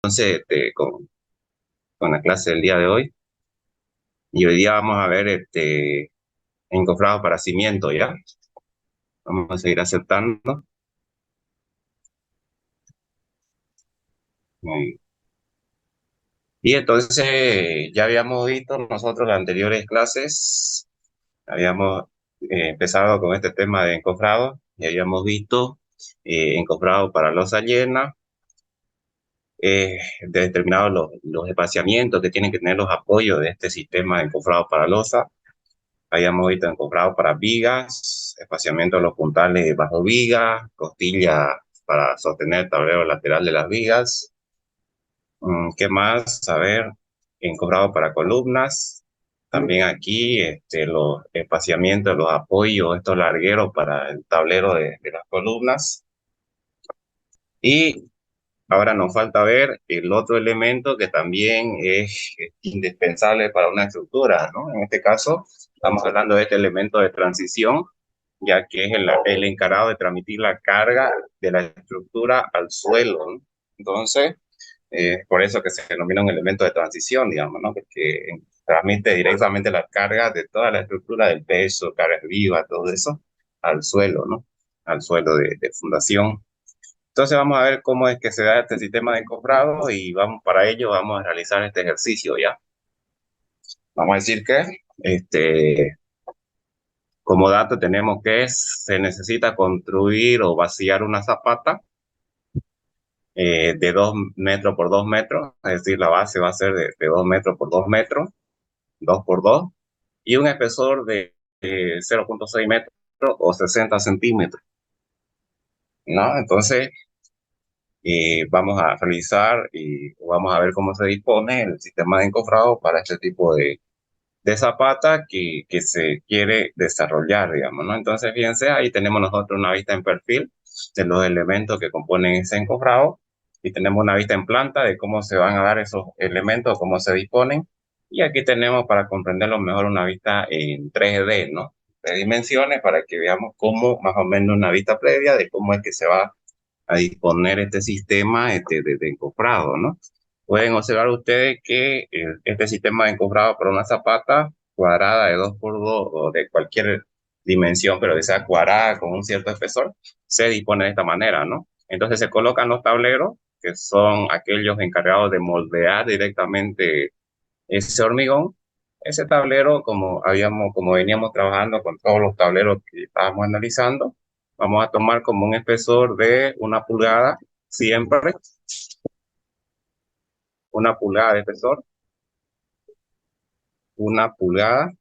Entonces, con la clase del día de hoy. Y hoy día vamos a ver encofrado para cimiento, ¿ya? Vamos a seguir aceptando. Muy- Y entonces, ya habíamos visto nosotros en las anteriores clases, habíamos empezado con este tema de encofrado, y habíamos visto encofrado para losa llena, determinados los espaciamientos que tienen que tener los apoyos de este sistema de encofrado para losa. Habíamos visto encofrado para vigas, espaciamiento de los puntales bajo vigas, costilla para sostener el tablero lateral de las vigas. ¿Qué más? A ver, encofrado para columnas. También aquí los espaciamientos, los apoyos, estos largueros para el tablero de las columnas. Y ahora nos falta ver el otro elemento que también es indispensable para una estructura, ¿no? En este caso, estamos hablando de este elemento de transición, ya que es el encargado de transmitir la carga de la estructura al suelo, ¿no? Entonces, por eso que se denomina un elemento de transición, digamos, ¿no? Porque transmite directamente las cargas de toda la estructura del peso, cargas vivas, todo eso, al suelo, ¿no? Al suelo de fundación. Entonces vamos a ver cómo es que se da este sistema de encofrado y vamos para ello vamos a realizar este ejercicio, ¿ya? Vamos a decir que como dato tenemos que se necesita construir o vaciar una zapata de 2 metros por 2 metros, es decir, la base va a ser de 2 metros por 2 metros, 2 por 2, y un espesor de 0,6 metros o 60 centímetros, ¿no? Entonces, vamos a realizar y vamos a ver cómo se dispone el sistema de encofrado para este tipo de zapata que se quiere desarrollar, digamos, ¿no? Entonces, fíjense, ahí tenemos nosotros una vista en perfil de los elementos que componen ese encofrado y tenemos una vista en planta de cómo se van a dar esos elementos, cómo se disponen. Y aquí tenemos para comprenderlo mejor una vista en 3D, ¿no? De dimensiones para que veamos cómo, más o menos una vista previa de cómo es que se va a disponer este sistema de encofrado, ¿no? Pueden observar ustedes que este sistema de encofrado para una zapata cuadrada de 2 por 2 o de cualquier dimensión, pero que sea cuadrada con un cierto espesor, se dispone de esta manera, ¿no? Entonces se colocan los tableros, que son aquellos encargados de moldear directamente ese hormigón. Ese tablero, como veníamos trabajando con todos los tableros que estábamos analizando, vamos a tomar como un espesor de 1 pulgada, siempre 1 pulgada de espesor, 1 pulgada.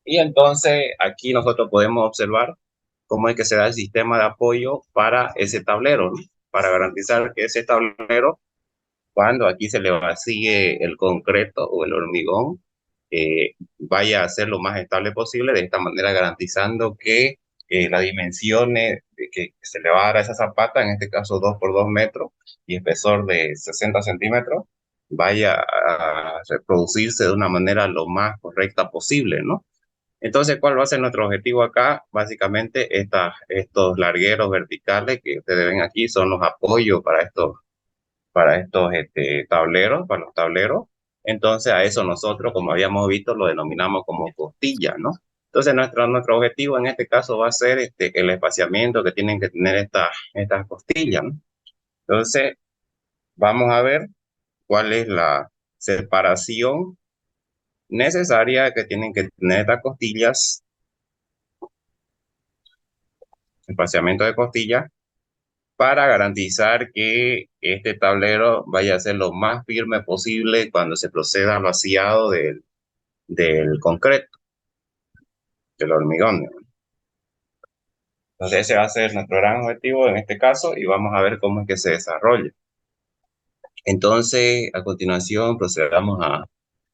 Y entonces aquí nosotros podemos observar cómo es que se da el sistema de apoyo para ese tablero, ¿no? Para garantizar que ese tablero, cuando aquí se le vacíe el concreto o el hormigón, vaya a ser lo más estable posible, de esta manera garantizando que las dimensiones que se le va a dar a esa zapata, en este caso 2 por 2 metros y espesor de 60 centímetros, vaya a reproducirse de una manera lo más correcta posible, ¿no? Entonces, ¿cuál va a ser nuestro objetivo acá? Básicamente, estos largueros verticales que ustedes ven aquí son los apoyos para estos tableros, para los tableros. Entonces, a eso nosotros, como habíamos visto, lo denominamos como costilla, ¿no? Entonces, nuestro objetivo en este caso va a ser el espaciamiento que tienen que tener estas costillas, ¿no? Entonces, vamos a ver cuál es la separación necesaria que tienen que tener estas costillas, espaciamiento de costillas, para garantizar que este tablero vaya a ser lo más firme posible cuando se proceda al vaciado del concreto, del hormigón, ¿no? Entonces ese va a ser nuestro gran objetivo en este caso y vamos a ver cómo es que se desarrolla. Entonces, a continuación procedamos a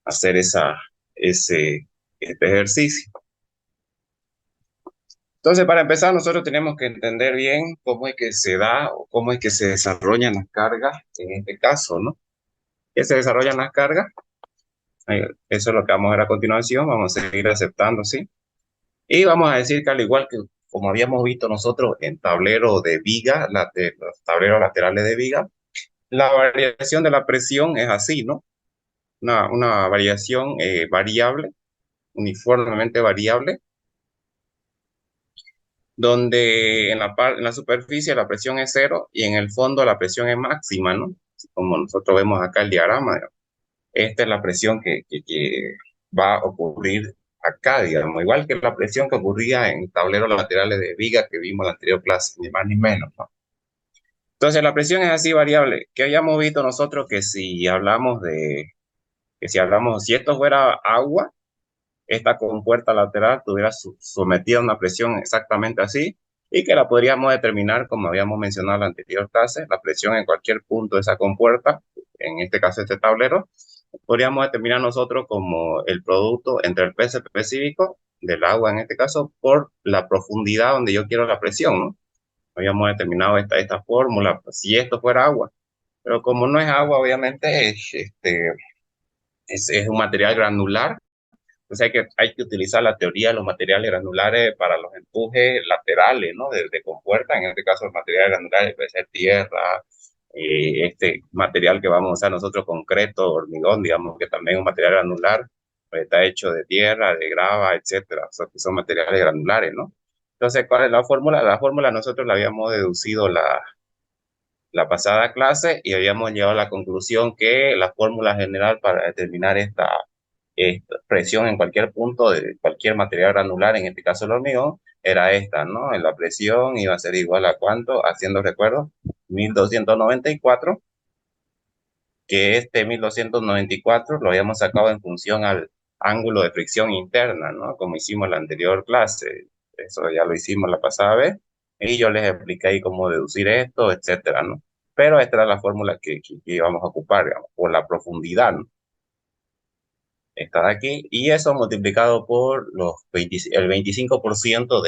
hacer este ejercicio. Entonces, para empezar, nosotros tenemos que entender bien cómo es que se da o cómo es que se desarrollan las cargas en este caso, ¿no? ¿Qué se desarrollan las cargas? Eso es lo que vamos a ver a continuación. Vamos a seguir aceptando, ¿sí? Y vamos a decir que al igual que como habíamos visto nosotros en tablero de viga, los tableros laterales de viga, La variación de la presión es así, ¿no? Una variación variable, uniformemente variable, donde en la superficie la presión es cero y en el fondo la presión es máxima, ¿no? Como nosotros vemos acá el diagrama, digamos. Esta es la presión que va a ocurrir acá, digamos, igual que la presión que ocurría en tableros laterales de viga que vimos en la anterior clase, ni más ni menos, ¿no? Entonces la presión es así variable. ¿Qué habíamos visto nosotros? Si esto fuera agua, esta compuerta lateral estuviera sometida a una presión exactamente así y que la podríamos determinar, como habíamos mencionado en la anterior clase, la presión en cualquier punto de esa compuerta, en este caso este tablero, podríamos determinar nosotros como el producto entre el peso específico del agua en este caso por la profundidad donde yo quiero la presión, ¿no? Habíamos determinado esta fórmula, pues, si esto fuera agua, pero como no es agua, obviamente es un material granular. Entonces hay que utilizar la teoría de los materiales granulares para los empujes laterales, ¿no? De compuerta, en este caso el material granular puede ser tierra, este material que vamos a usar nosotros, concreto, hormigón, digamos que también es un material granular, pues está hecho de tierra, de grava, etcétera, o sea, que son materiales granulares, ¿no? Entonces, ¿cuál es la fórmula? La fórmula nosotros la habíamos deducido la pasada clase y habíamos llegado a la conclusión que la fórmula general para determinar esta presión en cualquier punto de cualquier material granular, en este caso el hormigón, era esta, ¿no? En la presión iba a ser igual a cuánto, haciendo recuerdo, 1294, que este 1294 lo habíamos sacado en función al ángulo de fricción interna, ¿no? Como hicimos en la anterior clase. Eso ya lo hicimos la pasada vez. Y yo les expliqué ahí cómo deducir esto, etcétera, ¿no? Pero esta era la fórmula que íbamos a ocupar, digamos, por la profundidad, ¿no? Esta de aquí. Y eso multiplicado por el 25%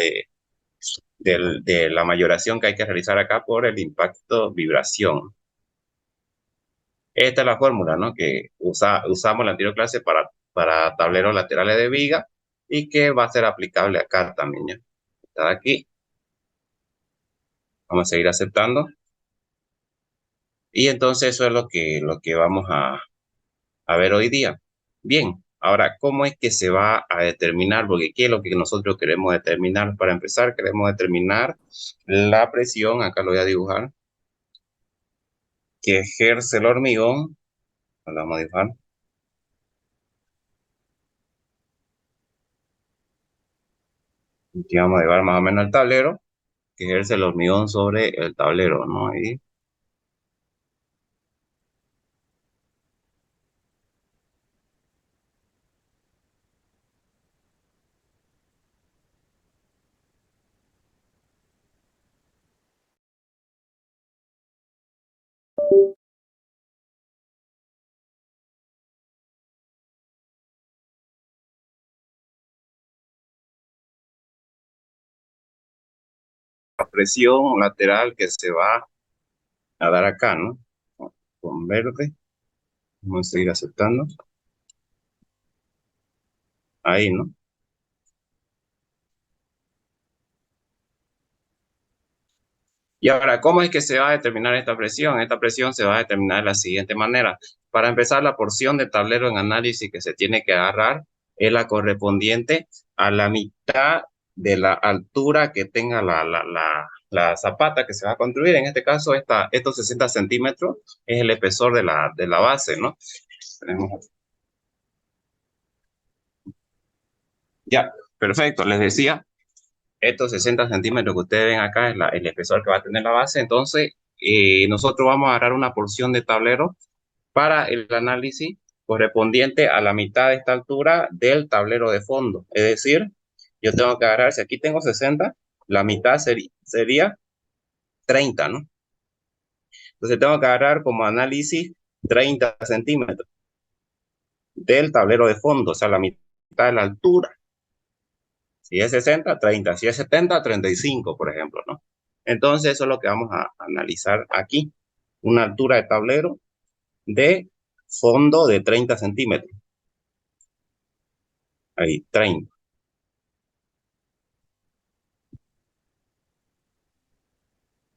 de la mayoración que hay que realizar acá por el impacto vibración. Esta es la fórmula, ¿no? Que usamos en la anterior clase para tableros laterales de viga y que va a ser aplicable acá también, ¿ya? Está aquí. Vamos a seguir aceptando. Y entonces eso es lo que vamos a ver hoy día. Bien, ahora, ¿cómo es que se va a determinar? Porque ¿qué es lo que nosotros queremos determinar? Para empezar, queremos determinar la presión, acá lo voy a dibujar, que ejerce el hormigón. Lo vamos a dibujar. Aquí vamos a dibujar más o menos el tablero, que ejerce el hormigón sobre el tablero, ¿no? Y la presión lateral que se va a dar acá, ¿no? Con verde, vamos a seguir aceptando. Ahí, ¿no? Y ahora, ¿cómo es que se va a determinar esta presión? Esta presión se va a determinar de la siguiente manera. Para empezar, la porción de tablero en análisis que se tiene que agarrar es la correspondiente a la mitad de la altura que tenga la zapata que se va a construir. En este caso, estos 60 centímetros es el espesor de la base, ¿no? Ya, perfecto. Les decía, estos 60 centímetros que ustedes ven acá es el espesor que va a tener la base. Entonces, nosotros vamos a agarrar una porción de tablero para el análisis correspondiente a la mitad de esta altura del tablero de fondo. Es decir, yo tengo que agarrar, si aquí tengo 60, la mitad sería 30, ¿no? Entonces tengo que agarrar como análisis 30 centímetros del tablero de fondo, o sea, la mitad de la altura. Si es 60, 30. Si es 70, 35, por ejemplo, ¿no? Entonces eso es lo que vamos a analizar aquí. Una altura de tablero de fondo de 30 centímetros. Ahí, 30.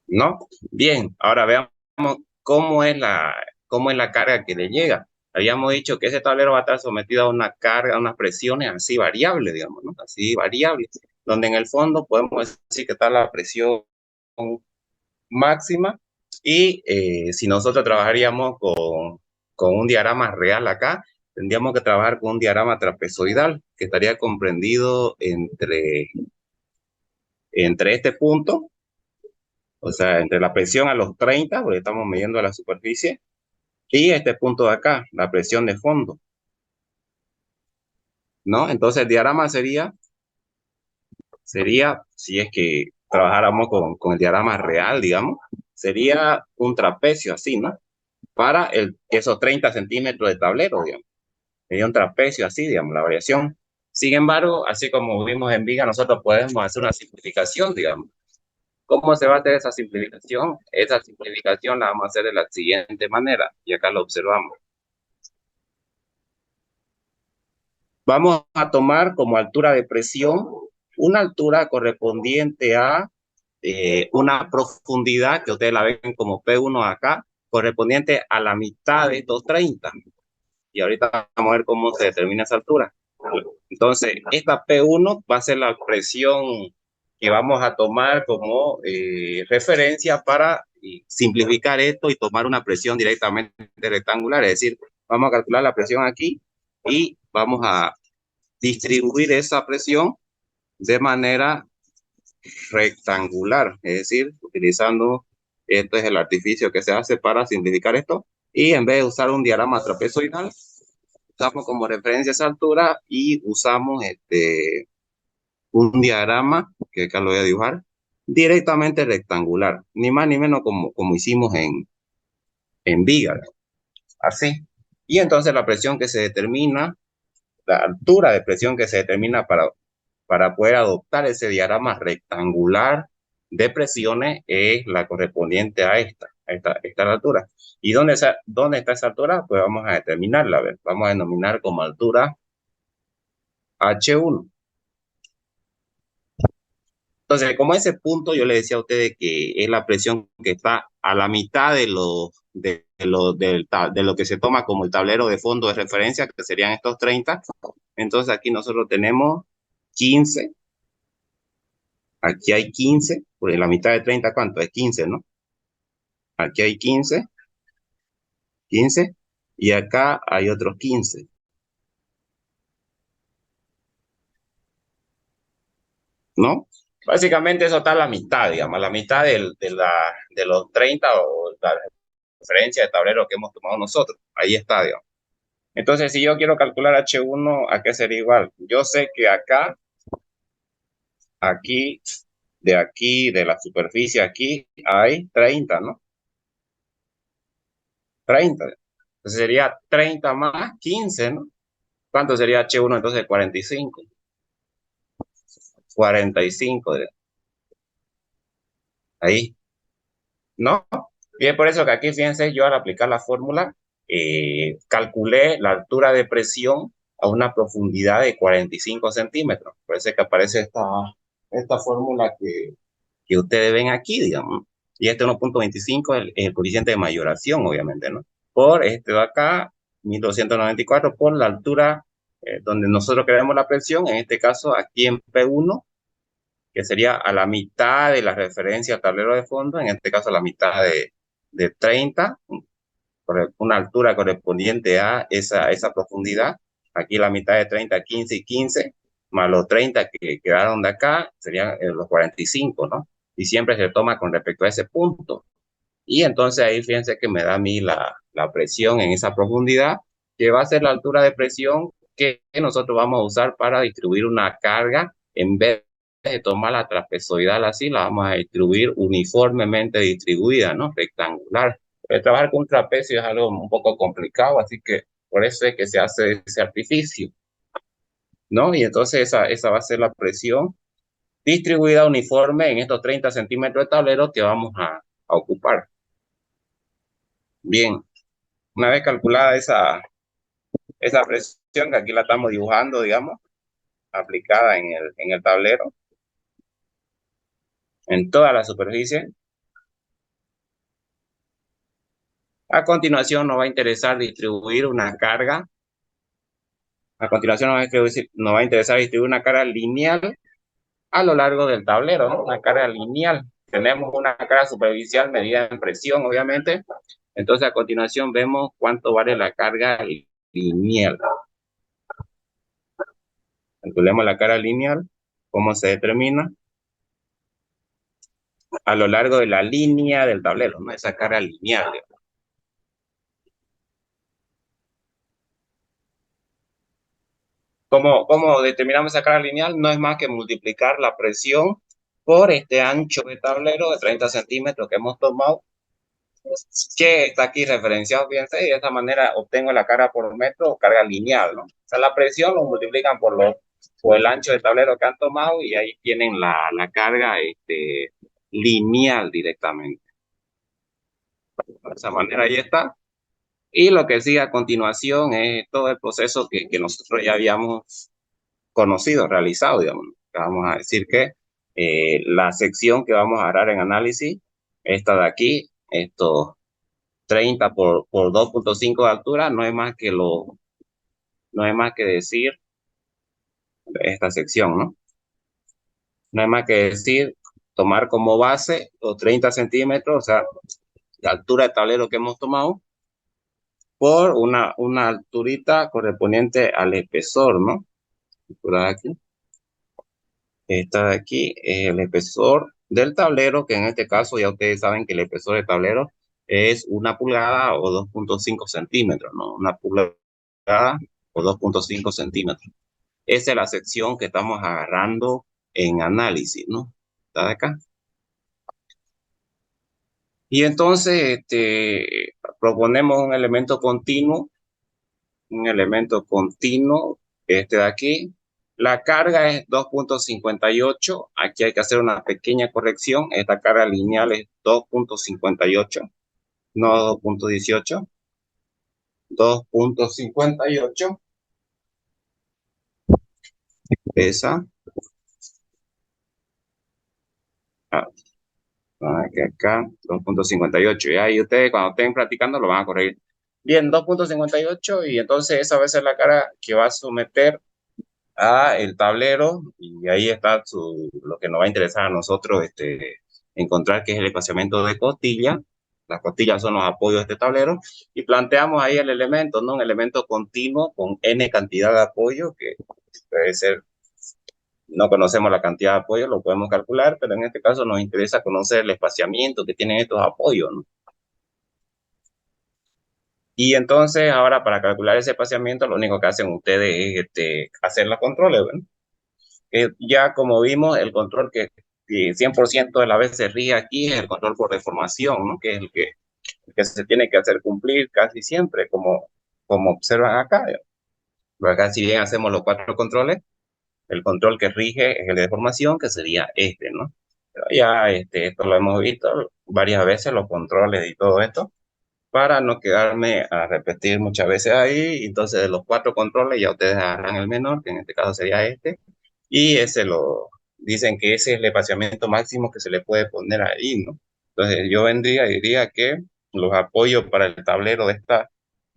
¿No? Bien, ahora veamos cómo es la carga que le llega. Habíamos dicho que ese tablero va a estar sometido a una carga, a unas presiones así variables, digamos, ¿no? Así variables, donde en el fondo podemos decir que está la presión máxima y si nosotros trabajaríamos con un diagrama real acá, tendríamos que trabajar con un diagrama trapezoidal que estaría comprendido entre este punto, o sea, entre la presión a los 30, porque estamos midiendo la superficie, y este punto de acá, la presión de fondo, ¿no? Entonces el diagrama sería, si es que trabajáramos con el diagrama real, digamos, sería un trapecio así, ¿no? Para esos 30 centímetros de tablero, digamos. Sería un trapecio así, digamos, la variación. Sin embargo, así como vimos en Viga, nosotros podemos hacer una simplificación, digamos. ¿Cómo se va a hacer esa simplificación? Esa simplificación la vamos a hacer de la siguiente manera, y acá lo observamos. Vamos a tomar como altura de presión una altura correspondiente a una profundidad que ustedes la ven como P1 acá, correspondiente a la mitad de estos 30. Y ahorita vamos a ver cómo se determina esa altura. Entonces, esta P1 va a ser la presión que vamos a tomar como referencia para simplificar esto y tomar una presión directamente rectangular. Es decir, vamos a calcular la presión aquí y vamos a distribuir esa presión de manera rectangular, es decir, utilizando, esto es el artificio que se hace para simplificar esto, y en vez de usar un diagrama trapezoidal, usamos como referencia esa altura y usamos un diagrama, que acá lo voy a dibujar, directamente rectangular, ni más ni menos como hicimos en Viga, así. Y entonces la presión que se determina, la altura de presión que se determina para poder adoptar ese diagrama rectangular de presiones es la correspondiente a esta altura. ¿Y dónde está esa altura? Pues vamos a determinarla, a ver, vamos a denominar como altura H1. Entonces, como ese punto yo le decía a ustedes que es la presión que está a la mitad de lo que se toma como el tablero de fondo de referencia, que serían estos 30. Entonces aquí nosotros tenemos 15. Aquí hay 15, porque la mitad de 30, ¿cuánto? Es 15, ¿no? Aquí hay 15, y acá hay otros 15, ¿no? Básicamente eso está a la mitad, digamos, a la mitad de los 30 o la referencia de tablero que hemos tomado nosotros. Ahí está, digamos. Entonces, si yo quiero calcular H1, ¿a qué sería igual? Yo sé que acá, aquí, de la superficie aquí, hay 30, ¿no? 30. Entonces sería 30 más 15, ¿no? ¿Cuánto sería H1 entonces? 45. 45 ahí, ¿no? Y es por eso que aquí, fíjense, yo al aplicar la fórmula, calculé la altura de presión a una profundidad de 45 centímetros. Por eso es que aparece esta fórmula que ustedes ven aquí, digamos. Y este 1.25 es el coeficiente de mayoración, obviamente, ¿no? Por este de acá, 1294, por la altura donde nosotros queremos la presión, en este caso aquí en P1, que sería a la mitad de la referencia al tablero de fondo, en este caso a la mitad de 30, por una altura correspondiente a esa profundidad. Aquí la mitad de 30, 15 y 15, más los 30 que quedaron de acá, serían los 45, ¿no? Y siempre se toma con respecto a ese punto. Y entonces ahí fíjense que me da a mí la presión en esa profundidad, que va a ser la altura de presión que nosotros vamos a usar para distribuir una carga. En vez de tomar la trapezoidal así, la vamos a distribuir uniformemente distribuida, ¿no? Rectangular. Pero trabajar con un trapecio es algo un poco complicado, así que por eso es que se hace ese artificio, ¿no? Y entonces esa va a ser la presión distribuida uniforme en estos 30 centímetros de tablero que vamos a ocupar. Bien, una vez calculada esa presión, que aquí la estamos dibujando, digamos, aplicada en el tablero, en toda la superficie, A continuación nos va a interesar distribuir una carga. A continuación nos va a interesar distribuir una carga lineal a lo largo del tablero, ¿no? Una carga lineal. Tenemos una carga superficial medida en presión, obviamente. Entonces, a continuación vemos cuánto vale la carga lineal. Calculemos la carga lineal. ¿Cómo se determina? A lo largo de la línea del tablero, ¿no? Esa carga lineal. ¿Cómo determinamos esa carga lineal? No es más que multiplicar la presión por este ancho de tablero de 30 centímetros que hemos tomado, que está aquí referenciado, fíjense, y de esta manera obtengo la carga por metro o carga lineal, ¿no? O sea, la presión lo multiplican por el ancho de tablero que han tomado y ahí tienen la carga lineal directamente. De esa manera ahí está. Y lo que sigue a continuación es todo el proceso que nosotros ya habíamos conocido, realizado, digamos. Vamos a decir que la sección que vamos a dar en análisis, esta de aquí, esto 30 por 2.5 de altura, no es más que decir esta sección, ¿no? No es más que decir, tomar como base los 30 centímetros, o sea, la altura de tablero que hemos tomado, por una alturita correspondiente al espesor, ¿no? Por aquí. Esta de aquí es el espesor del tablero, que en este caso ya ustedes saben que el espesor del tablero es 1 pulgada o 2.5 centímetros, ¿no? 1 pulgada o 2.5 centímetros. Esa es la sección que estamos agarrando en análisis, ¿no? ¿Está de acá? Y entonces proponemos un elemento continuo, este de aquí. La carga es 2.58. Aquí hay que hacer una pequeña corrección. Esta carga lineal es 2.58, no 2.18. 2.58. Esa. Ah, acá 2.58. Ya, y ustedes cuando estén practicando lo van a corregir. Bien, 2.58 y entonces esa va a ser la carga que va a someter a el tablero y ahí está lo que nos va a interesar a nosotros encontrar, que es el espaciamiento de costilla. Las costillas son los apoyos de este tablero y planteamos ahí el elemento, ¿no? Un elemento continuo con n cantidad de apoyo, que puede ser, no conocemos la cantidad de apoyo, lo podemos calcular, pero en este caso nos interesa conocer el espaciamiento que tienen estos apoyos, ¿no? Y entonces ahora para calcular ese espaciamiento lo único que hacen ustedes es hacer los controles, ¿no? Ya como vimos, el control que 100% de la vez se rige aquí es el control por deformación, ¿no? Que es el que se tiene que hacer cumplir casi siempre, como observan acá. Pero acá, si bien hacemos los 4 controles, el control que rige es el de deformación, que sería este, ¿no? Pero ya esto lo hemos visto varias veces, los controles y todo esto, para no quedarme a repetir muchas veces ahí. Entonces, de los 4 controles, ya ustedes harán el menor, que en este caso sería este. Y dicen que ese es el espaciamiento máximo que se le puede poner ahí, ¿no? Entonces yo vendría y diría que los apoyos para el tablero de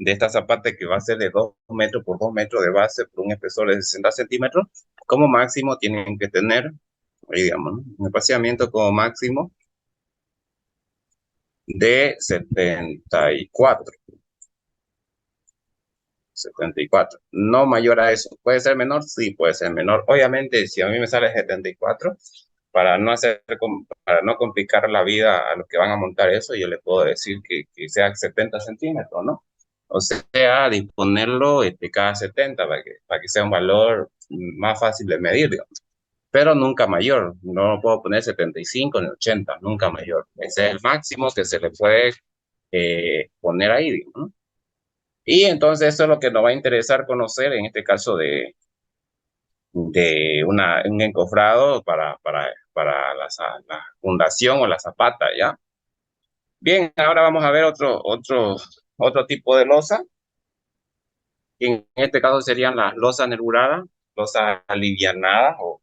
esta zapata, que va a ser de 2 metros por 2 metros de base por un espesor de 60 centímetros, como máximo tienen que tener, ahí digamos, ¿no? Un espaciamiento como máximo de 74, no mayor a eso. ¿Puede ser menor? Sí, puede ser menor. Obviamente, si a mí me sale 74, para no complicar la vida a los que van a montar eso, yo le puedo decir que sea 70 centímetros, ¿no? O sea, disponerlo cada 70 para que sea un valor más fácil de medir, digamos. Pero nunca mayor. No puedo poner 75 ni 80, nunca mayor. Ese es el máximo que se le puede poner ahí, digamos, ¿no? Y entonces eso es lo que nos va a interesar conocer en este caso de un encofrado para la fundación o la zapata, ¿ya? Bien, ahora vamos a ver otro tipo de losa. En este caso serían las losas nervuradas, losas alivianadas, o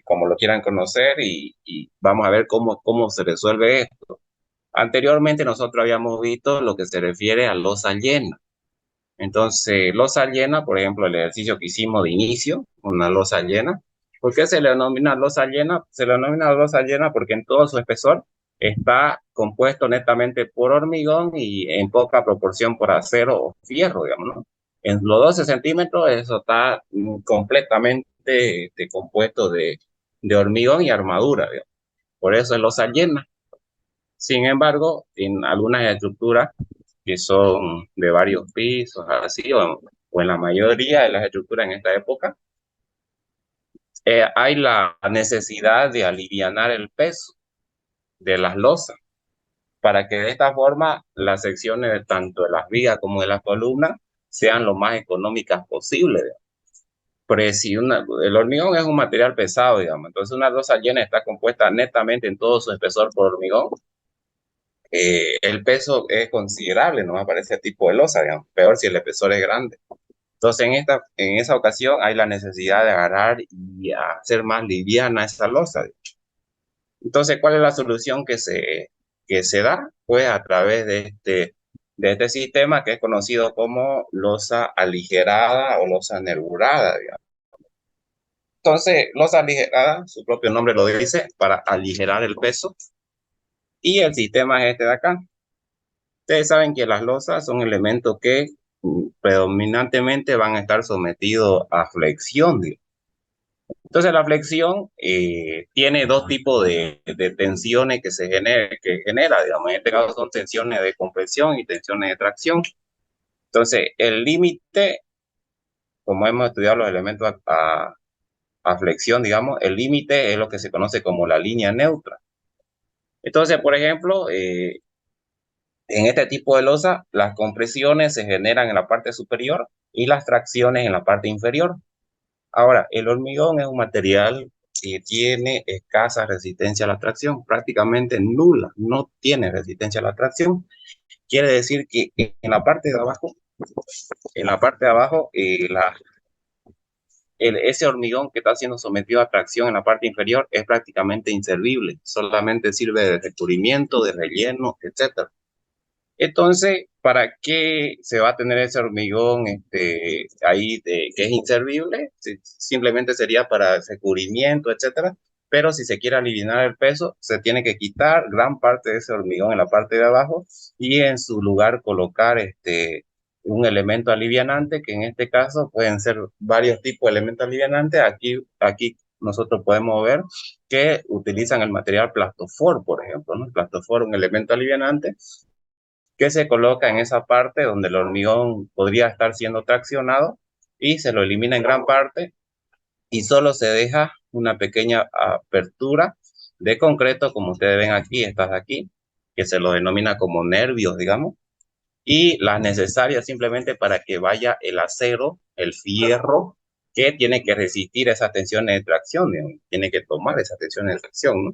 como lo quieran conocer, y vamos a ver cómo se resuelve esto. Anteriormente nosotros habíamos visto lo que se refiere a losa llena. Entonces, losa llena, por ejemplo, el ejercicio que hicimos de inicio, una losa llena. ¿Por qué se le denomina losa llena? Se le denomina losa llena porque en todo su espesor está compuesto netamente por hormigón y en poca proporción por acero o fierro, digamos, ¿no? En los 12 centímetros eso está completamente compuesto de hormigón y armadura, digamos. Por eso es losa llena. Sin embargo, en algunas estructuras que son de varios pisos, así, o en la mayoría de las estructuras en esta época, hay la necesidad de alivianar el peso de las losas para que de esta forma las secciones de tanto de las vigas como de las columnas sean lo más económicas posible. Pero si el hormigón es un material pesado, digamos, entonces una losa llena está compuesta netamente en todo su espesor por hormigón, el peso es considerable, no aparece tipo de losa, digamos, peor si el espesor es grande. Entonces, en esa ocasión hay la necesidad de agarrar y hacer más liviana esa losa. Entonces, ¿cuál es la solución que se da? Pues a través de este sistema que es conocido como losa aligerada o losa nervurada, digamos. Entonces, losa aligerada, su propio nombre lo dice, para aligerar el peso. Y el sistema es este de acá. Ustedes saben que las losas son elementos que predominantemente van a estar sometidos a flexión, digamos. Entonces la flexión tiene dos tipos de tensiones que genera, digamos. En este caso son tensiones de compresión y tensiones de tracción. Entonces el límite, como hemos estudiado los elementos a flexión, digamos, el límite es lo que se conoce como la línea neutra. Entonces, por ejemplo, en este tipo de losa, las compresiones se generan en la parte superior y las tracciones en la parte inferior. Ahora, el hormigón es un material que tiene escasa resistencia a la tracción, prácticamente nula, no tiene resistencia a la tracción. Quiere decir que en la parte de abajo, ese hormigón que está siendo sometido a tracción en la parte inferior es prácticamente inservible, solamente sirve de recubrimiento, de relleno, etcétera. Entonces, ¿para qué se va a tener ese hormigón ahí que es inservible? Simplemente sería para ese cubrimiento, etcétera. Pero si se quiere aliviar el peso, se tiene que quitar gran parte de ese hormigón en la parte de abajo y en su lugar colocar un elemento alivianante, que en este caso pueden ser varios tipos de elementos alivianantes. Aquí nosotros podemos ver que utilizan el material plastofor, por ejemplo, ¿no? El plastofor, un elemento alivianante que se coloca en esa parte donde el hormigón podría estar siendo traccionado y se lo elimina en gran parte y solo se deja una pequeña apertura de concreto, como ustedes ven aquí, estas de aquí, que se lo denomina como nervios, digamos, y las necesarias simplemente para que vaya el acero, el fierro, que tiene que resistir esas tensiones de tracción, digamos, tiene que tomar esas tensiones de tracción, ¿no?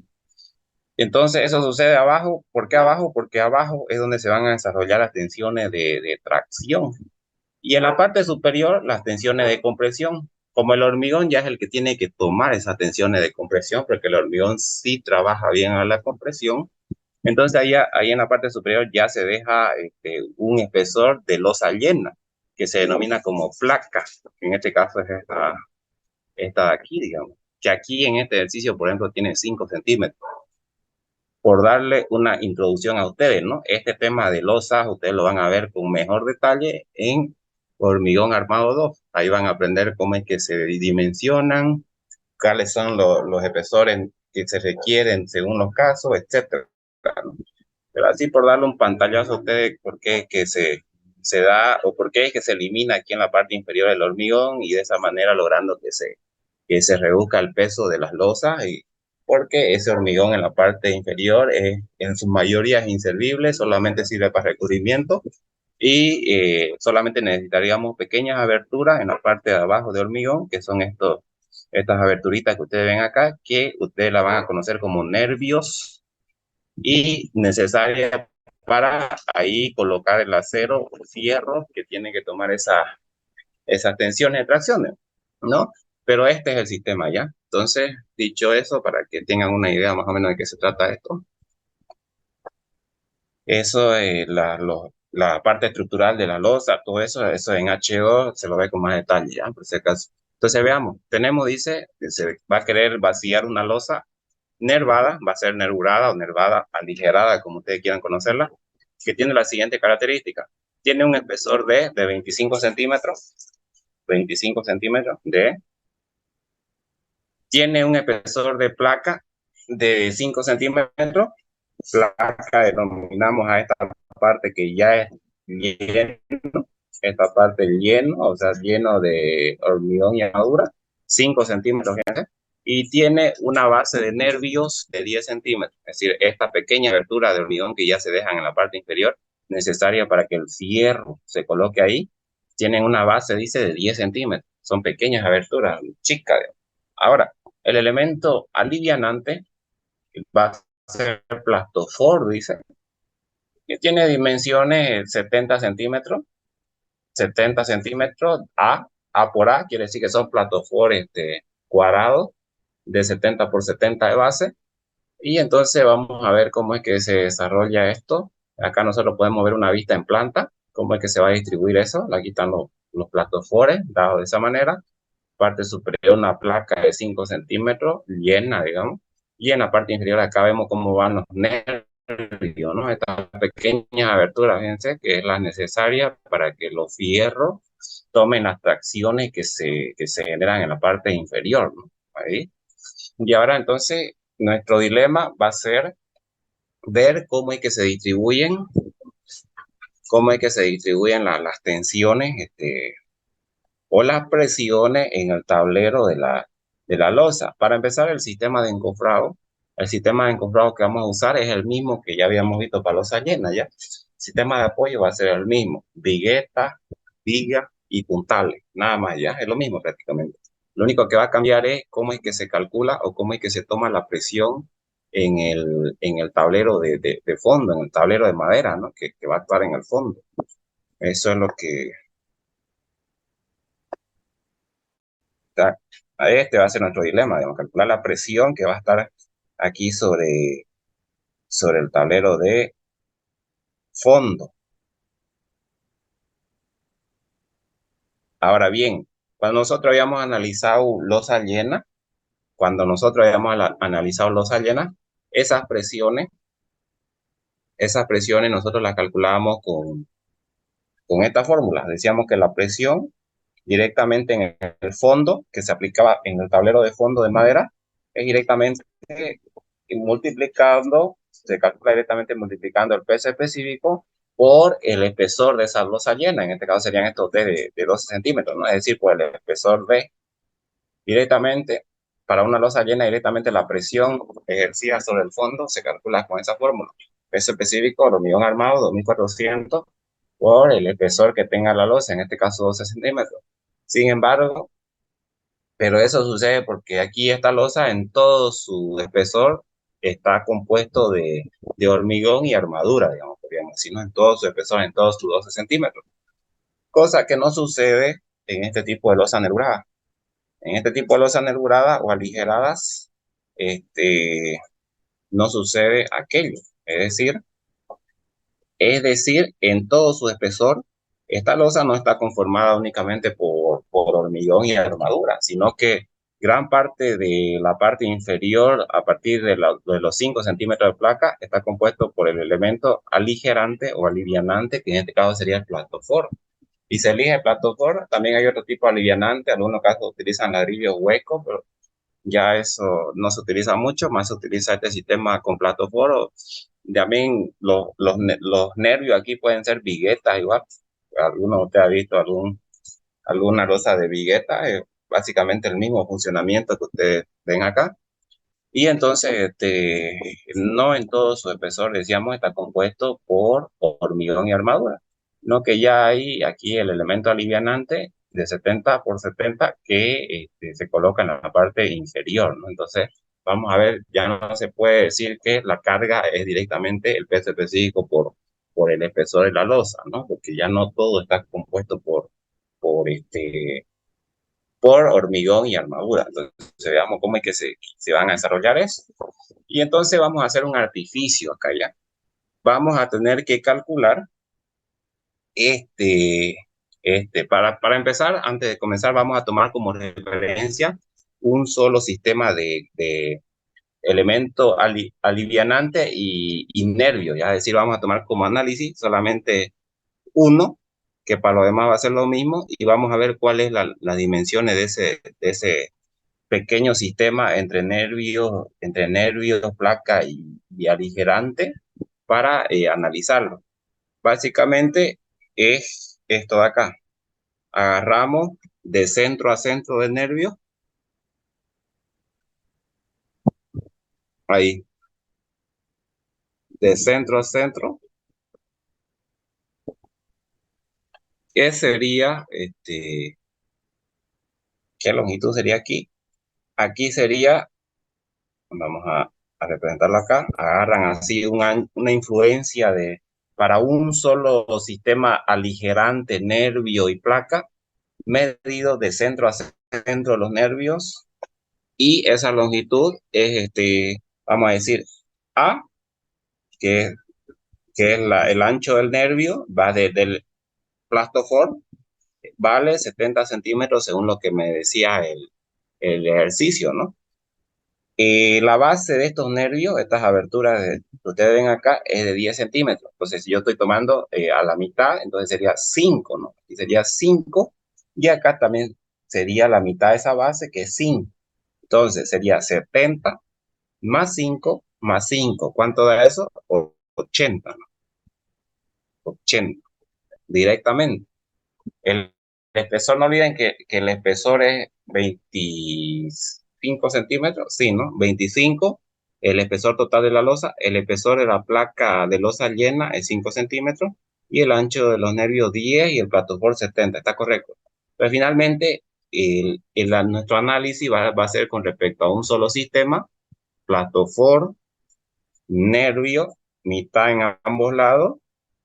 Entonces, eso sucede abajo. ¿Por qué abajo? Porque abajo es donde se van a desarrollar las tensiones de tracción. Y en la parte superior, las tensiones de compresión. Como el hormigón ya es el que tiene que tomar esas tensiones de compresión, porque el hormigón sí trabaja bien a la compresión. Entonces, ahí en la parte superior ya se deja un espesor de losa llena, que se denomina como placa. En este caso es esta de aquí, digamos. Que aquí en este ejercicio, por ejemplo, tiene 5 centímetros por darle una introducción a ustedes, ¿no? Este tema de losas, ustedes lo van a ver con mejor detalle en Hormigón Armado 2. Ahí van a aprender cómo es que se dimensionan, cuáles son los espesores que se requieren según los casos, etcétera, ¿no? Pero así por darle un pantallazo a ustedes, por qué es que se da o por qué es que se elimina aquí en la parte inferior del hormigón y de esa manera logrando que se reduzca el peso de las losas y porque ese hormigón en la parte inferior es en su mayoría es inservible, solamente sirve para recubrimiento y solamente necesitaríamos pequeñas aberturas en la parte de abajo de hormigón, que son estas aberturitas que ustedes ven acá, que ustedes la van a conocer como nervios y necesarias para ahí colocar el acero o fierro que tiene que tomar esas tensiones de tracción, ¿no? Pero este es el sistema ya. Entonces, dicho eso, para que tengan una idea más o menos de qué se trata esto. Eso, la parte estructural de la losa, todo eso en H2 se lo ve con más detalle, ¿ya? Por si acaso. Entonces veamos, tenemos, dice, que se va a querer vaciar una losa nervada, va a ser nervurada o nervada aligerada, como ustedes quieran conocerla, que tiene la siguiente característica. Tiene un espesor de 25 centímetros tiene un espesor de placa de 5 centímetros, placa denominamos a esta parte que ya es lleno, esta parte lleno, o sea, lleno de hormigón y armadura, 5 centímetros, fíjense, y tiene una base de nervios de 10 centímetros, es decir, esta pequeña abertura de hormigón que ya se dejan en la parte inferior, necesaria para que el fierro se coloque ahí, tienen una base, dice, de 10 centímetros, son pequeñas aberturas, chicas. Ahora, el elemento alivianante va a ser plastofor, dice, que tiene dimensiones 70 centímetros A por A, quiere decir que son platofor cuadrados de 70 por 70 de base. Y entonces vamos a ver cómo es que se desarrolla esto. Acá nosotros podemos ver una vista en planta, cómo es que se va a distribuir eso. Aquí están los platofores dados de esa manera. Parte superior una placa de 5 centímetros, llena, digamos. Y en la parte inferior acá vemos cómo van los nervios, ¿no? Estas pequeñas aberturas, fíjense, que es la necesaria para que los fierros tomen las tracciones que se generan en la parte inferior, ¿no? Ahí. Y ahora entonces nuestro dilema va a ser ver cómo es que se distribuyen las tensiones o las presiones en el tablero de la losa. Para empezar, el sistema de encofrado que vamos a usar es el mismo que ya habíamos visto para losa llena, ¿ya? El sistema de apoyo va a ser el mismo, vigueta, viga y puntales, nada más, ya, es lo mismo prácticamente. Lo único que va a cambiar es cómo es que se calcula o cómo es que se toma la presión en el tablero de fondo, en el tablero de madera, ¿no? Que va a actuar en el fondo. Eso es lo que está. Este va a ser nuestro dilema, digamos, calcular la presión que va a estar aquí sobre el tablero de fondo. Ahora bien, cuando nosotros habíamos analizado losa llena, esas presiones nosotros las calculábamos con esta fórmula. Decíamos que la presión directamente en el fondo, que se aplicaba en el tablero de fondo de madera, es directamente se calcula directamente multiplicando el peso específico por el espesor de esa losa llena. En este caso serían estos de 12 centímetros, ¿no? Es decir, por el espesor D directamente, para una losa llena, directamente la presión ejercida sobre el fondo se calcula con esa fórmula. Peso específico, hormigón armado, 2400 por el espesor que tenga la losa, en este caso 12 centímetros. Sin embargo, pero eso sucede porque aquí esta losa en todo su espesor está compuesto de hormigón y armadura, digamos, podríamos decir, ¿no? En todo su espesor, en todos sus 12 centímetros. Cosa que no sucede en este tipo de losa nervurada. En este tipo de losas nervuradas o aligeradas, no sucede aquello. Es decir, en todo su espesor, esta losa no está conformada únicamente por hormigón y armadura, sino que gran parte de la parte inferior, a partir de los 5 centímetros de placa, está compuesto por el elemento aligerante o alivianante, que en este caso sería el plastofor. Y se elige plastofor, también hay otro tipo de alivianante, en algunos casos utilizan ladrillos huecos, pero ya eso no se utiliza mucho, más se utiliza este sistema con platoforo. También los nervios aquí pueden ser viguetas igual. ¿Alguno de ustedes ha visto alguna losa de vigueta? Básicamente el mismo funcionamiento que ustedes ven acá. Y entonces, no en todo su espesor, decíamos, está compuesto por hormigón y armadura, no que ya hay aquí el elemento alivianante de 70 por 70 que se coloca en la parte inferior, ¿no? Entonces, vamos a ver, ya no se puede decir que la carga es directamente el peso específico por el espesor de la losa, ¿no? Porque ya no todo está compuesto por por hormigón y armadura. Entonces, veamos cómo es que se van a desarrollar eso. Y entonces vamos a hacer un artificio acá ya. vamos a tener que calcular para empezar, antes de comenzar, vamos a tomar como referencia un solo sistema de elemento alivianante y nervio, ya es decir, vamos a tomar como análisis solamente uno, que para lo demás va a ser lo mismo, y vamos a ver cuáles las dimensiones de ese pequeño sistema entre nervios, placa y aligerante para analizarlo. Básicamente es esto de acá. Agarramos de centro a centro del nervio, ahí, de centro a centro, ¿qué sería, qué longitud sería aquí? Aquí sería, vamos a representarlo acá, agarran así una influencia para un solo sistema aligerante, nervio y placa, medido de centro a centro de los nervios, y esa longitud es, vamos a decir, A, que, que es el ancho del nervio, va desde el plastofor, vale 70 centímetros según lo que me decía el ejercicio, ¿no? La base de estos nervios, estas aberturas que ustedes ven acá, es de 10 centímetros. Entonces, si yo estoy tomando a la mitad, entonces sería 5, ¿no? Y sería 5, y acá también sería la mitad de esa base, que es 5. Entonces, sería 70 más 5 más 5. ¿Cuánto da eso? 80, ¿no? 80, directamente. El espesor, no olviden que el espesor es 25 centímetros, sí, ¿no? 25, el espesor total de la losa, el espesor de la placa de losa llena es 5 centímetros, y el ancho de los nervios 10 y el platofor 70, ¿está correcto? Pero finalmente, nuestro análisis va a ser con respecto a un solo sistema, platofor, nervio, mitad en ambos lados,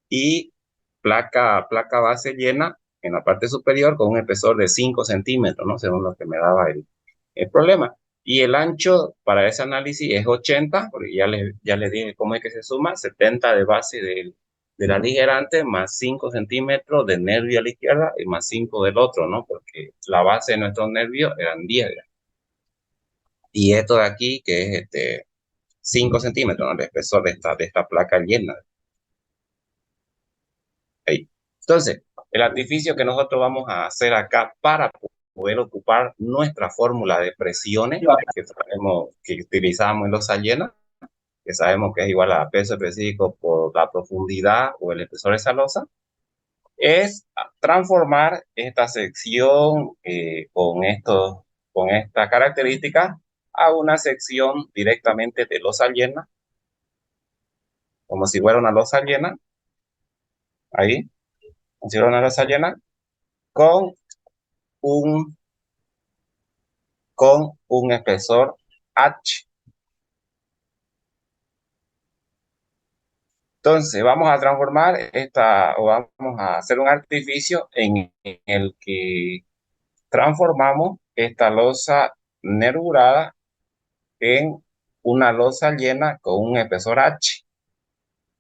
y placa base llena en la parte superior con un espesor de 5 centímetros, ¿no? Según lo que me daba el problema. Y el ancho para ese análisis es 80, porque ya les dije cómo es que se suma: 70 de base del aligerante, más 5 centímetros de nervio a la izquierda y más 5 del otro, ¿no? Porque la base de nuestros nervios eran 10. Y esto de aquí, que es 5 centímetros, ¿no? El espesor de esta placa llena. Ahí. Entonces, el artificio que nosotros vamos a hacer acá para poder ocupar nuestra fórmula de presiones que sabemos que utilizamos en los ballenas, que sabemos que es igual a peso específico por la profundidad o el espesor de esa losa, es transformar esta sección con esta característica a una sección directamente de losa llena, como si fuera una losa llena, ahí, como si fuera una losa llena, con un, con un espesor H. Entonces, vamos a transformar o vamos a hacer un artificio en el que transformamos esta losa nervurada en una losa llena con un espesor H.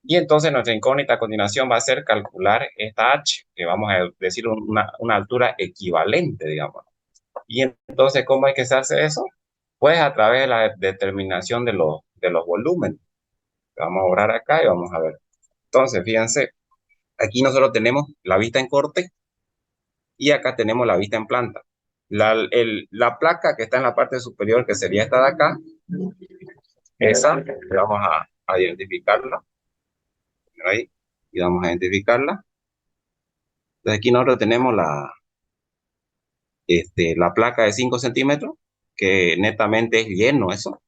Y entonces nuestra incógnita a continuación va a ser calcular esta H, que vamos a decir una altura equivalente, digamos. Y entonces, ¿cómo es que se hace eso? Pues a través de la determinación de los volúmenes. Vamos a obrar acá y vamos a ver. Entonces, fíjense, aquí nosotros tenemos la vista en corte y acá tenemos la vista en planta. La placa que está en la parte superior, que sería esta de acá, esa, vamos a identificarla. Ahí, y vamos a identificarla. Entonces, aquí nosotros tenemos la placa de 5 centímetros, que netamente es lleno eso,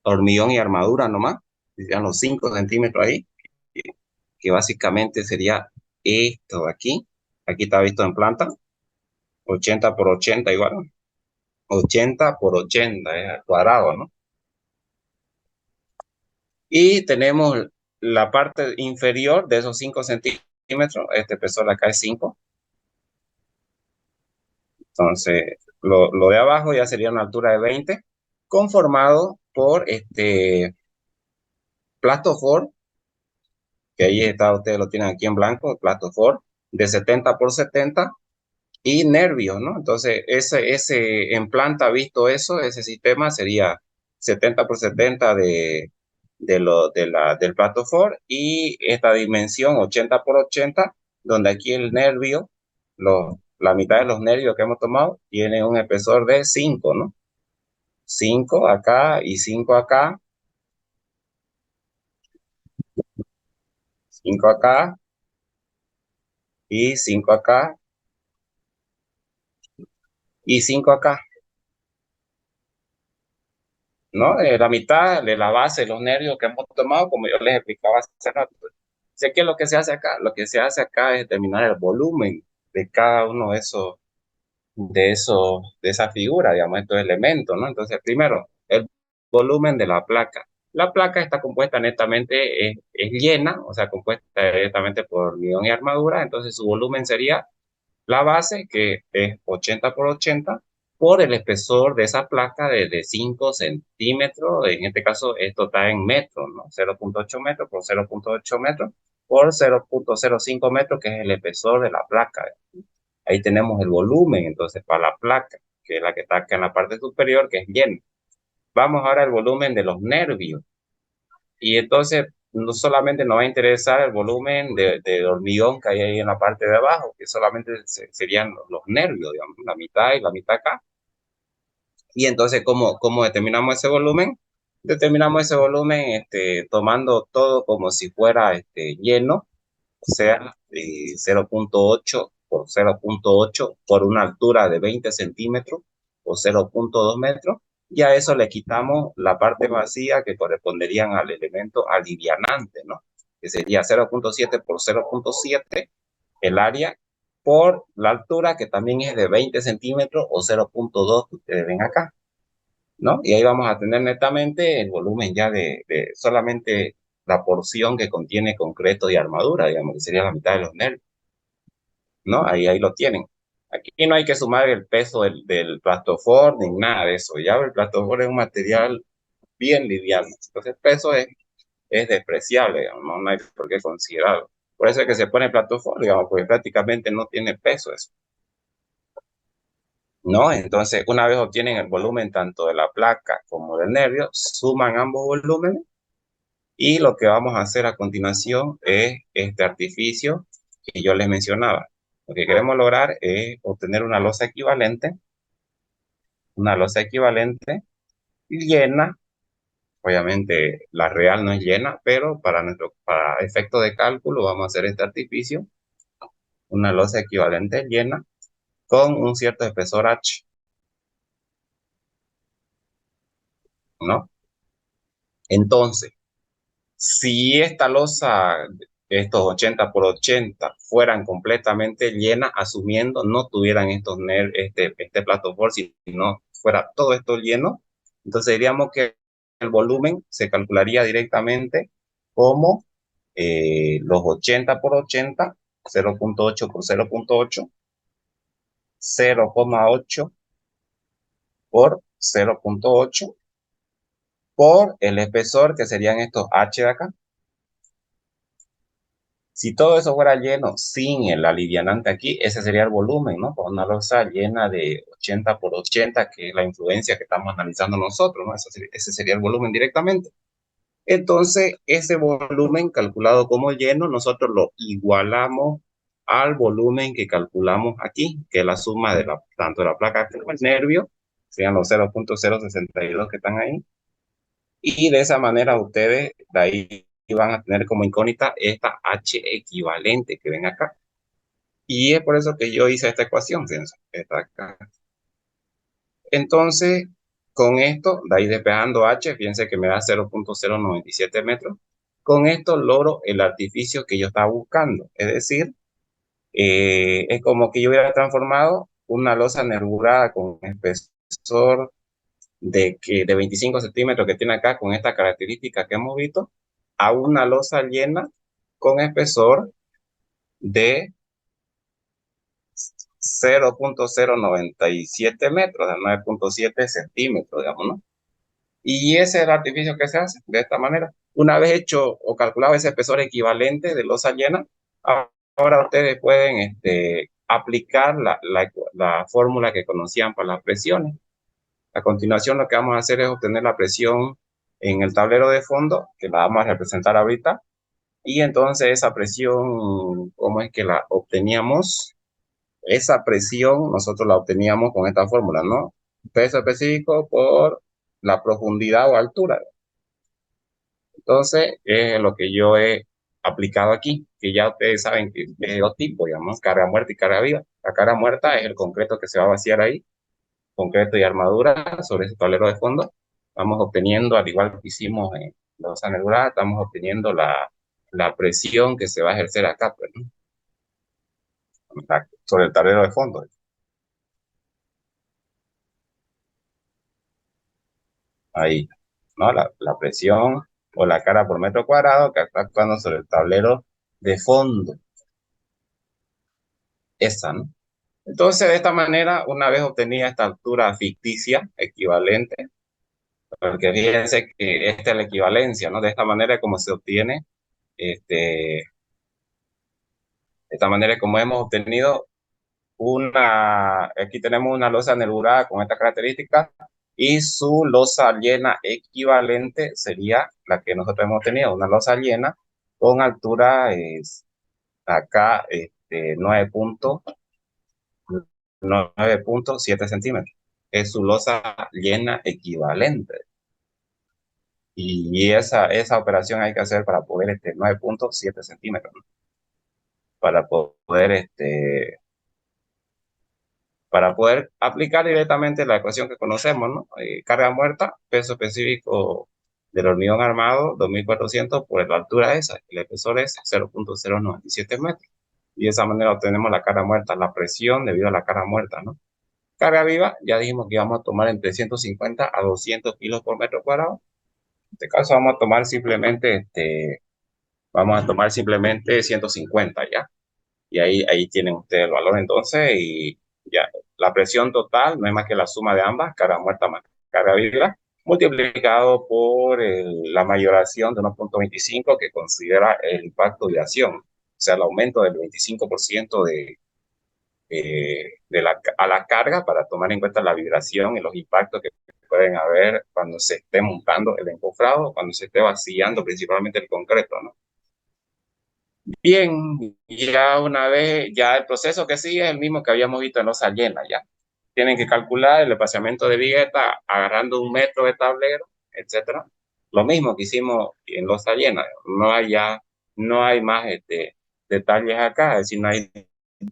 hormigón y armadura nomás, serían los 5 centímetros ahí, que básicamente sería esto de aquí. Aquí está visto en planta, 80 por 80 igual, 80 por 80 es al cuadrado, ¿no? Y tenemos la parte inferior de esos 5 centímetros, este espesor de acá es 5. Entonces, lo de abajo ya sería una altura de 20, conformado por plastofor que ahí está, ustedes lo tienen aquí en blanco, Platofor, de 70 por 70, y nervios, ¿no? Entonces, en planta visto eso, ese sistema sería 70 por 70 del Platofor, y esta dimensión 80 por 80, donde aquí el nervio, la mitad de los nervios que hemos tomado, tiene un espesor de 5, ¿no? 5 acá y 5 acá, 5 acá y 5 acá y 5 acá, ¿no? La mitad de la base de los nervios que hemos tomado, como yo les explicaba hace rato. Sé que lo que se hace acá, lo que se hace acá es determinar el volumen de cada uno de esa figura, digamos, estos elementos, ¿no? Entonces, primero, el volumen de la placa. La placa está compuesta netamente, es llena, o sea, compuesta directamente por hormigón y armadura, entonces su volumen sería la base, que es 80 por 80, por el espesor de esa placa de 5 centímetros. En este caso, esto está en metros, ¿no? 0.8 metros por 0.8 metros por 0.05 metros, que es el espesor de la placa. Ahí tenemos el volumen, entonces, para la placa, que es la que está acá en la parte superior, que es llena. Vamos ahora al volumen de los nervios. Y entonces, no solamente nos va a interesar el volumen de hormigón que hay ahí en la parte de abajo, que solamente serían los nervios, digamos, la mitad y la mitad acá. Y entonces, ¿cómo determinamos ese volumen? Determinamos ese volumen tomando todo como si fuera lleno, o sea, 0.8 por 0.8 por una altura de 20 centímetros o 0.2 metros, y a eso le quitamos la parte vacía que corresponderían al elemento alivianante, ¿no? Que sería 0.7 por 0.7 el área por la altura, que también es de 20 centímetros o 0.2 que ustedes ven acá, ¿no? Y ahí vamos a tener netamente el volumen ya de solamente la porción que contiene concreto y armadura, digamos, que sería la mitad de los nervios, ¿no? Ahí lo tienen. Aquí no hay que sumar el peso del plastofor ni nada de eso. Ya el plastofor es un material bien liviano. Entonces el peso es despreciable, digamos, no hay por qué considerarlo. Por eso es que se pone plastofor, digamos, porque prácticamente no tiene peso eso, ¿no? Entonces, una vez obtienen el volumen tanto de la placa como del nervio, suman ambos volúmenes, y lo que vamos a hacer a continuación es este artificio que yo les mencionaba. Lo que queremos lograr es obtener una losa equivalente llena. Obviamente la real no es llena, pero para efecto de cálculo vamos a hacer este artificio, una losa equivalente llena con un cierto espesor H, ¿no? Entonces, si esta losa, estos 80 por 80 fueran completamente llenas, asumiendo no tuvieran este platofor, sino fuera todo esto lleno, entonces diríamos que el volumen se calcularía directamente como los 80 por 80, 0.8 por 0.8, 0,8 por 0.8, por el espesor, que serían estos H de acá. Si todo eso fuera lleno sin el alivianante aquí, ese sería el volumen, ¿no? Por una losa llena de 80 por 80, que es la influencia que estamos analizando nosotros, ¿no? Ese sería el volumen directamente. Entonces, ese volumen calculado como lleno, nosotros lo igualamos al volumen que calculamos aquí, que es la suma de tanto de la placa como el nervio, sean los 0.062 que están ahí, y de esa manera ustedes de ahí van a tener como incógnita esta H equivalente que ven acá. Y es por eso que yo hice esta ecuación, fíjense, esta acá. Entonces, con esto, de ahí despejando H, fíjense que me da 0.097 metros. Con esto logro el artificio que yo estaba buscando. Es decir, es como que yo hubiera transformado una losa nervurada con espesor de 25 centímetros que tiene acá, con esta característica que hemos visto, a una losa llena con espesor de 0.097 metros, de 9.7 centímetros, digamos, ¿no? Y ese es el artificio que se hace de esta manera. Una vez hecho o calculado ese espesor equivalente de losa llena, ahora ustedes pueden aplicar la fórmula que conocían para las presiones. A continuación, lo que vamos a hacer es obtener la presión en el tablero de fondo, que la vamos a representar ahorita. Y entonces esa presión, ¿cómo es que la obteníamos? Esa presión nosotros la obteníamos con esta fórmula, ¿no? Peso específico por la profundidad o altura. Entonces, es lo que yo he aplicado aquí, que ya ustedes saben que es de dos tipos, digamos, carga muerta y carga viva. La carga muerta es el concreto que se va a vaciar ahí, concreto y armadura sobre ese tablero de fondo. Vamos obteniendo, al igual que hicimos en los anegurados, estamos obteniendo la presión que se va a ejercer acá, pues, ¿no? Sobre el tablero de fondo. Ahí, ¿no? La presión o la carga por metro cuadrado que está actuando sobre el tablero de fondo. Esa, ¿no? Entonces, de esta manera, una vez obtenida esta altura ficticia equivalente, porque fíjense que esta es la equivalencia, ¿no? De esta manera es como se obtiene, de esta manera es como hemos obtenido aquí tenemos una losa anelurada con esta característica y su losa llena equivalente sería la que nosotros hemos tenido, una losa llena con altura acá 9.7 centímetros. Es su losa llena equivalente. Y esa operación hay que hacer para poder 9.7 centímetros, ¿no? Para poder aplicar directamente la ecuación que conocemos, ¿no? Carga muerta, peso específico del hormigón armado, 2.400 por la altura esa. El espesor es 0.097 metros. Y de esa manera obtenemos la carga muerta, la presión debido a la carga muerta, ¿no? Carga viva, ya dijimos que íbamos a tomar entre 150 a 200 kilos por metro cuadrado. En este caso vamos a tomar simplemente 150 ya. Y ahí tienen ustedes el valor entonces y ya. La presión total no es más que la suma de ambas, carga muerta más carga viva, multiplicado por la mayoración de 1.25 que considera el impacto de acción, o sea, el aumento del 25% a la carga para tomar en cuenta la vibración y los impactos que pueden haber cuando se esté montando el encofrado, cuando se esté vaciando principalmente el concreto, ¿no? Bien, ya una vez, ya el proceso que sigue es el mismo que habíamos visto en losa llena, ya. Tienen que calcular el espaciamiento de vigueta agarrando un metro de tablero, etcétera. Lo mismo que hicimos en losa llena. No hay más detalles acá, es decir,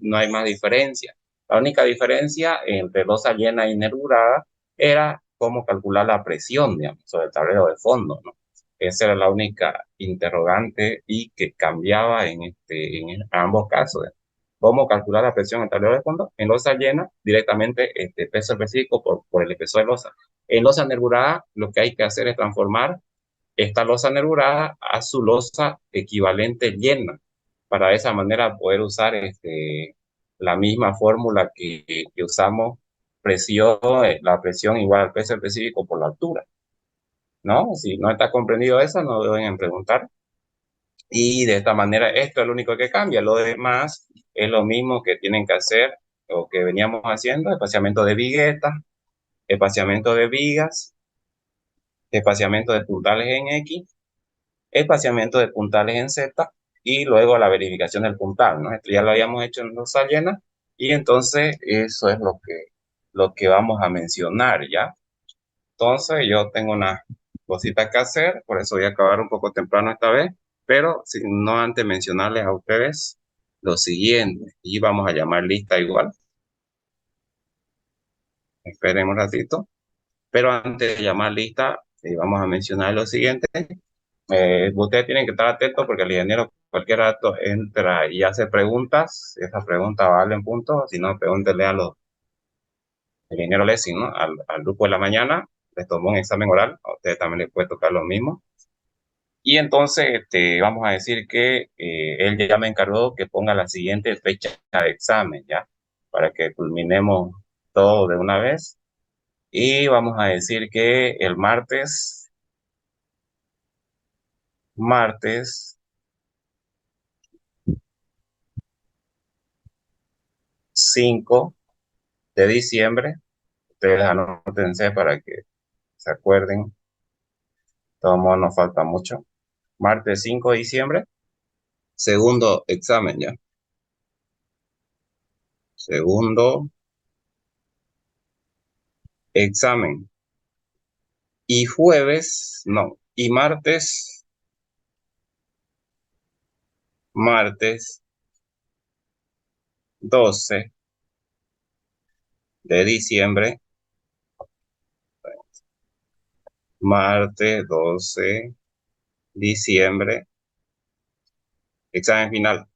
no hay más diferencia. La única diferencia entre losa llena y nervurada era cómo calcular la presión, digamos, sobre el tablero de fondo, ¿no? Esa era la única interrogante y que cambiaba en ambos casos. ¿Cómo calcular la presión en el tablero de fondo? En losa llena, directamente peso específico por el espesor de losa. En losa nervurada, lo que hay que hacer es transformar esta losa nervurada a su losa equivalente llena, para de esa manera poder usar la misma fórmula que usamos, la presión igual al peso específico por la altura. ¿No? Si no está comprendido eso, no deben preguntar. Y de esta manera, esto es lo único que cambia. Lo demás es lo mismo que tienen que hacer o que veníamos haciendo: espaciamiento de viguetas, espaciamiento de vigas, espaciamiento de puntales en X, espaciamiento de puntales en Z y luego la verificación del puntal, ¿no? Esto ya lo habíamos hecho en los llena y entonces eso es lo que vamos a mencionar, ¿ya? Entonces, yo tengo unas cositas que hacer, por eso voy a acabar un poco temprano esta vez, pero no antes mencionarles a ustedes lo siguiente, y vamos a llamar lista igual. Esperen un ratito, pero antes de llamar lista, vamos a mencionar lo siguiente. Ustedes tienen que estar atentos porque el ingeniero cualquier rato entra y hace preguntas. Esas preguntas valen puntos, si no, pregúntenle el ingeniero Lessing, ¿no? Al grupo de la mañana, les tomó un examen oral, a ustedes también les puede tocar lo mismo. Y entonces vamos a decir que él ya me encargó que ponga la siguiente fecha de examen, ¿ya? Para que culminemos todo de una vez. Y vamos a decir que el martes 5 de diciembre, ustedes anótense para que se acuerden, de todos modos nos falta mucho. Martes 5 de diciembre, segundo examen ya. Segundo examen. Y jueves, no, y martes 12 de diciembre, martes 12 diciembre, examen final.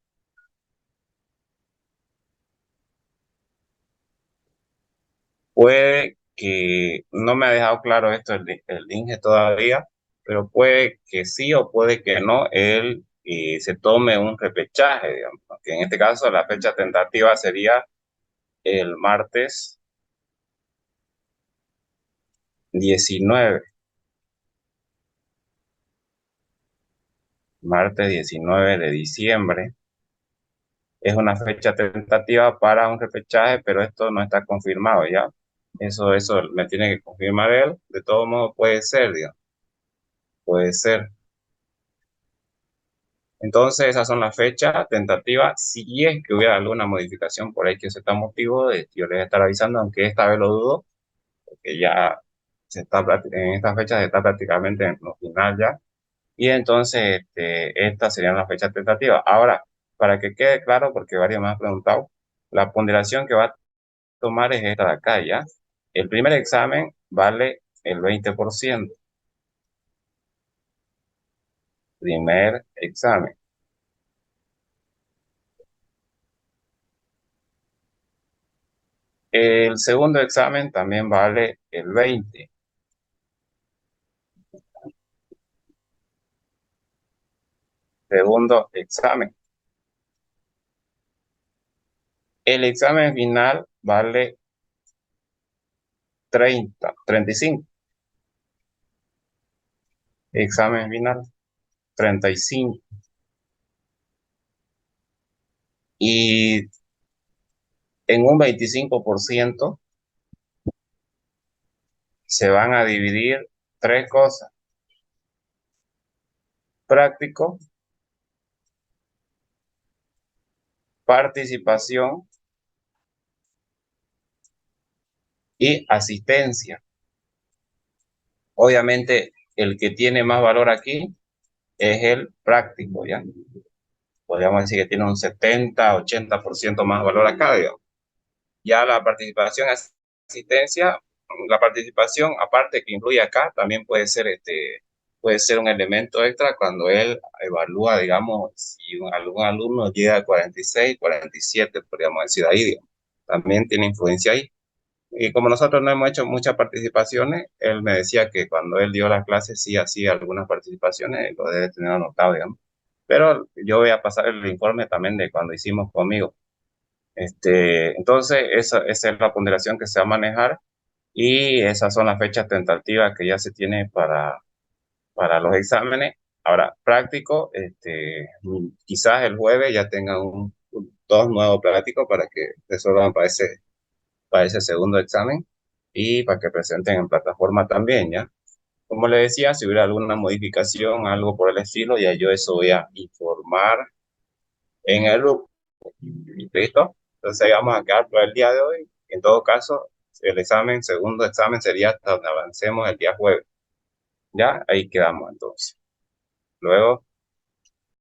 Puede que, no me ha dejado claro esto el INGE todavía, pero puede que sí o puede que no, él se tome un repechaje, digamos, que en este caso la fecha tentativa sería el diecinueve, martes 19 de diciembre. Es una fecha tentativa para un repechaje, pero esto no está confirmado ya. Eso me tiene que confirmar él. De todo modo puede ser, digamos, puede ser. Entonces, esas son las fechas tentativas. Si es que hubiera alguna modificación por ahí que se está motivo, yo les voy a estar avisando, aunque esta vez lo dudo, porque ya en esta fecha se está prácticamente en lo final ya. Y entonces, estas serían las fechas tentativas. Ahora, para que quede claro, porque varios me han preguntado, la ponderación que va a tomar es esta de acá, ¿ya? El primer examen vale el 20%. Primer examen. El segundo examen también vale el 20%. Segundo examen. El examen final vale 35. Examen final, 35. Y en un 25% se van a dividir tres cosas: práctico, participación y asistencia. Obviamente, el que tiene más valor aquí es el práctico, ¿ya? Podríamos decir que tiene un 70-80% más valor acá, digamos. Ya la participación, asistencia, la participación, aparte que incluye acá, también puede ser un elemento extra cuando él evalúa, digamos, si algún alumno llega a 46, 47, podríamos decir ahí, digamos. También tiene influencia ahí. Y como nosotros no hemos hecho muchas participaciones, él me decía que cuando él dio las clases sí hacía algunas participaciones, lo debe tener anotado, digamos. Pero yo voy a pasar el informe también de cuando hicimos conmigo. Entonces, esa es la ponderación que se va a manejar y esas son las fechas tentativas que ya se tiene para los exámenes. Ahora, práctico, quizás el jueves ya tengan dos nuevos prácticos para que resuelvan para ese segundo examen y para que presenten en plataforma también, ¿ya? Como le decía, si hubiera alguna modificación, algo por el estilo, ya yo eso voy a informar en el grupo. ¿Listo? Entonces ahí vamos a quedar por el día de hoy. En todo caso, segundo examen sería hasta donde avancemos el día jueves. Ya, ahí quedamos entonces. Luego.